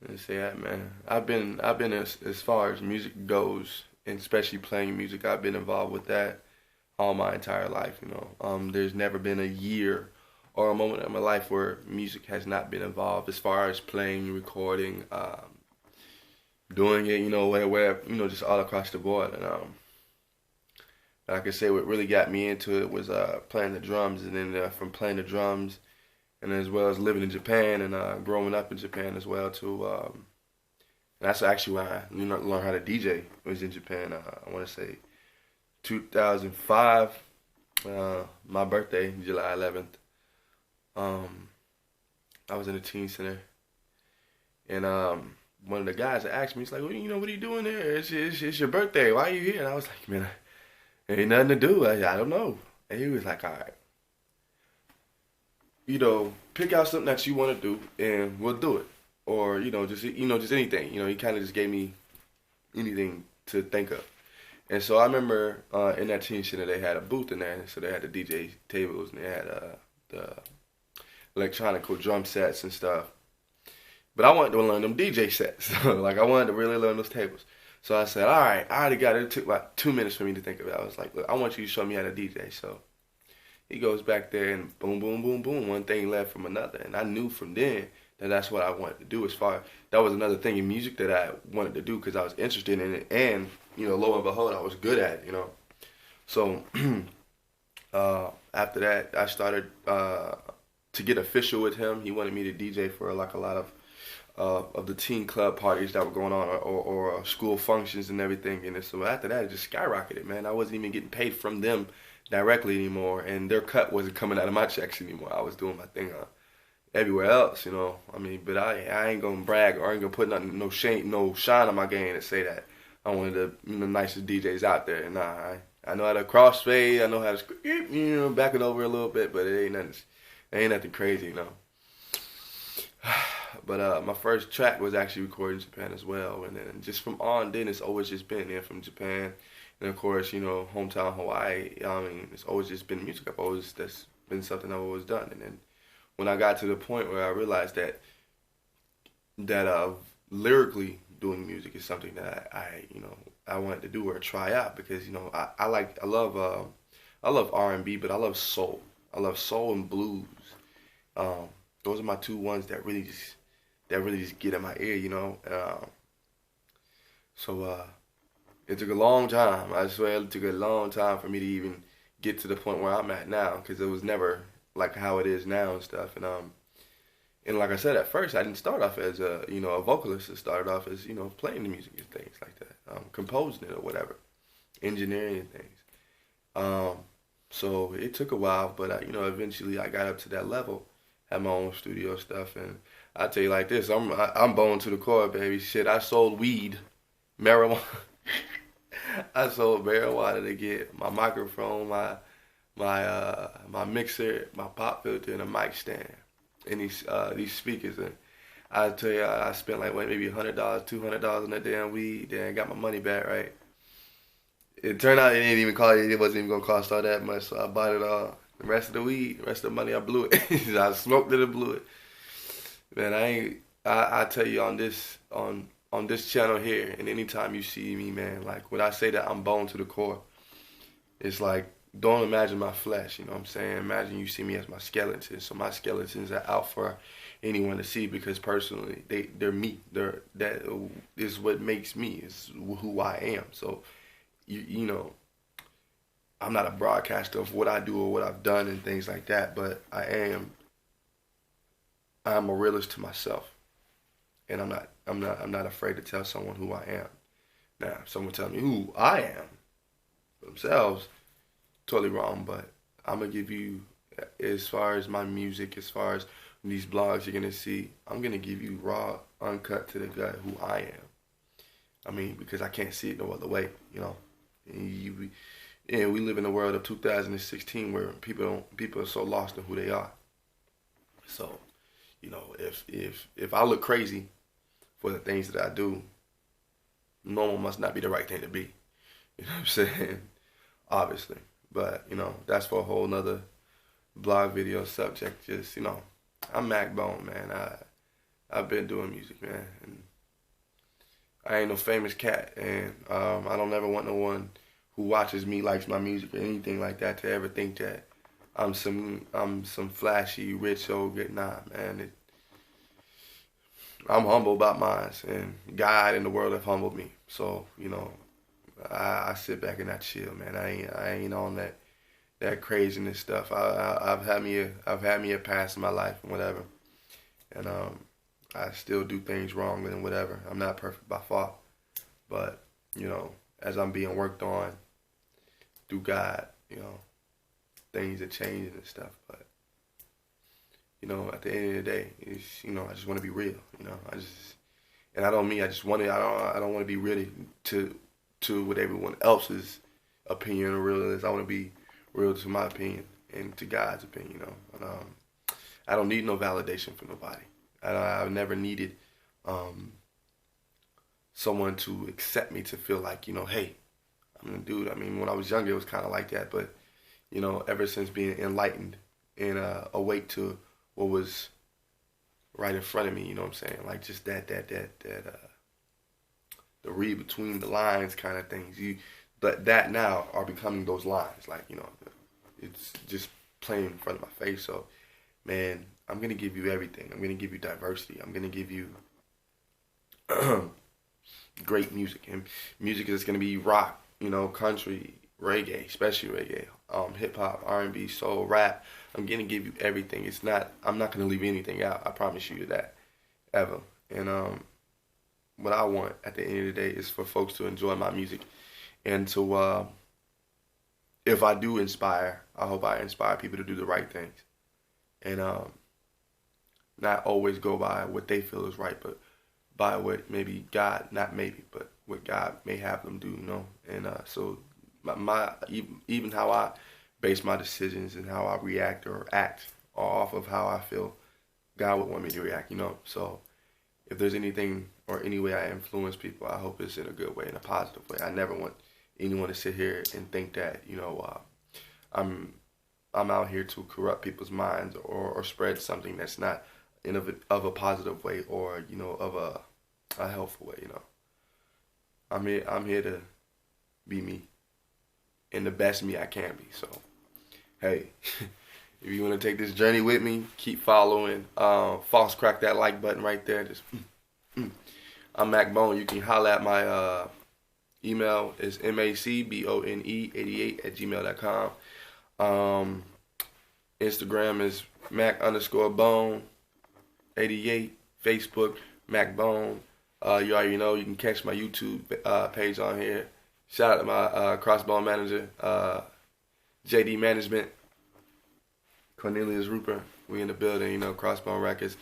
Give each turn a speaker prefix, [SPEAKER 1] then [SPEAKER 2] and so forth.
[SPEAKER 1] And say that, man. I've been as far as music goes, and especially playing music. I've been involved with that all my entire life. There's never been a year or a moment in my life where music has not been involved as far as playing, recording, doing it. Where just all across the board. And like I say, what really got me into it was playing the drums, and then from playing the drums, and as well as living in Japan and growing up in Japan as well too. And that's actually why I learned how to DJ. Was in Japan. I want to say 2005, my birthday, July 11th. I was in a teen center, and one of the guys asked me, he's like, "Well, what are you doing there? It's your birthday. Why are you here?" And I was like, "Man, ain't nothing to do. I don't know." And he was like, "All right, pick out something that you want to do, and we'll do it, or just anything." He kind of just gave me anything to think of. And so I remember in that teen center they had a booth in there, so they had the DJ tables and they had the electronical drum sets and stuff. But I wanted to learn them DJ sets. Like, I wanted to really learn those tables. So I said, all right, I already got it. It took like 2 minutes for me to think of it. I was like, look, I want you to show me how to DJ. So he goes back there and boom, boom, boom, boom. One thing led from another. And I knew from then that that's what I wanted to do. That was another thing in music that I wanted to do because I was interested in it. And, lo and behold, I was good at it, So after that, I started to get official with him. He wanted me to DJ for like a lot of the teen club parties that were going on, or school functions and everything. And so after that, it just skyrocketed, man. I wasn't even getting paid from them directly anymore, and their cut wasn't coming out of my checks anymore. I was doing my thing everywhere else, But I ain't gonna brag, or I ain't gonna put no shine on my game and say that I'm one of the nicest DJs out there. Nah, I know how to crossfade. I know how to back it over a little bit, but it ain't nothing crazy, But my first track was actually recorded in Japan as well, and then just from on then it's always just been there from Japan, and of course hometown Hawaii. It's always just been music. That's been something I've always done, and then when I got to the point where I realized that lyrically doing music is something that I wanted to do or try out, because I love R&B, but I love soul. I love soul and blues. Those are my two ones that really just get in my ear, So it took a long time. I swear it took a long time for me to even get to the point where I'm at now, because it was never like how it is now and stuff. And like I said, at first I didn't start off as a vocalist. I started off as playing the music and things like that, composing it or whatever, engineering and things. So it took a while, but eventually I got up to that level, had my own studio stuff, and I tell you like this, I'm bone to the core, baby. Shit, I sold weed, marijuana. I sold marijuana to get my microphone, my mixer, my pop filter, and a mic stand, and these speakers. And I tell you, I spent like maybe $100, $200 on that damn weed. Then I got my money back, right? It turned out it wasn't even gonna cost all that much, so I bought it all. The rest of the money, I blew it. I smoked it and blew it. Man, I tell you on this channel here, and anytime you see me, man, like when I say that I'm bone to the core, it's like, don't imagine my flesh, you know what I'm saying? Imagine you see me as my skeleton. So my skeletons are out for anyone to see, because personally, they're me. That is what makes me, is who I am. So I'm not a broadcaster of what I do or what I've done and things like that, but I'm a realist to myself, and I'm not afraid to tell someone who I am. Now, if someone tells me who I am for themselves, totally wrong. But I'm gonna give you, as far as my music, as far as these blogs you're gonna see, I'm gonna give you raw, uncut to the gut who I am. Because I can't see it no other way, And we live in a world of 2016 where people are so lost in who they are. So, if I look crazy for the things that I do, normal must not be the right thing to be. You know what I'm saying? Obviously. But, that's for a whole nother blog video subject. Just, I'm Mac Bone, man. I've been doing music, man, and I ain't no famous cat, and I don't ever want no one who watches me likes my music or anything like that to ever think that I'm some flashy rich old good. Nah, man. I'm humble about mine, and God and the world have humbled me. So I sit back and I chill, man. I ain't on that craziness stuff. I've had me a past in my life and whatever, and I still do things wrong and whatever. I'm not perfect by far, but as I'm being worked on through God, things are changing and stuff. But at the end of the day, I just want to be real. And I don't mean I just want it. I don't want to be really to what everyone else's opinion or real is. I want to be real to my opinion and to God's opinion. And, I don't need no validation from nobody. I've never needed someone to accept me to feel like hey, I'm a dude. I mean, when I was younger, it was kind of like that, but ever since being enlightened and awake to what was right in front of me, you know what I'm saying? Like just that the read between the lines kind of things. That now are becoming those lines. Like it's just playing in front of my face. So, man, I'm gonna give you everything. I'm gonna give you diversity. I'm gonna give you great music, and music is gonna be rock, country, reggae, especially reggae, hip hop, R&B, soul, rap. I'm gonna give you everything. I'm not gonna leave anything out. I promise you that, ever. And what I want at the end of the day is for folks to enjoy my music, and to if I do inspire, I hope I inspire people to do the right things, and not always go by what they feel is right, but by what maybe God, not maybe, but what God may have them do, And so even how I base my decisions and how I react or act are off of how I feel God would want me to react, So if there's anything or any way I influence people, I hope it's in a good way, in a positive way. I never want anyone to sit here and think that, I'm out here to corrupt people's minds or spread something that's not of a positive way or of a helpful way. I'm here to be me and the best me I can be. So hey, if you want to take this journey with me, keep following. False crack that like button right there. Just I'm Mac Bone. You can holler at my email is macbone88@gmail.com. Instagram is Mac_Bone88. Facebook, Mac Bone. You already know you can catch my YouTube page on here. Shout out to my crossbone manager, JD Management, Cornelius Rupert. We in the building, Crossbone Records.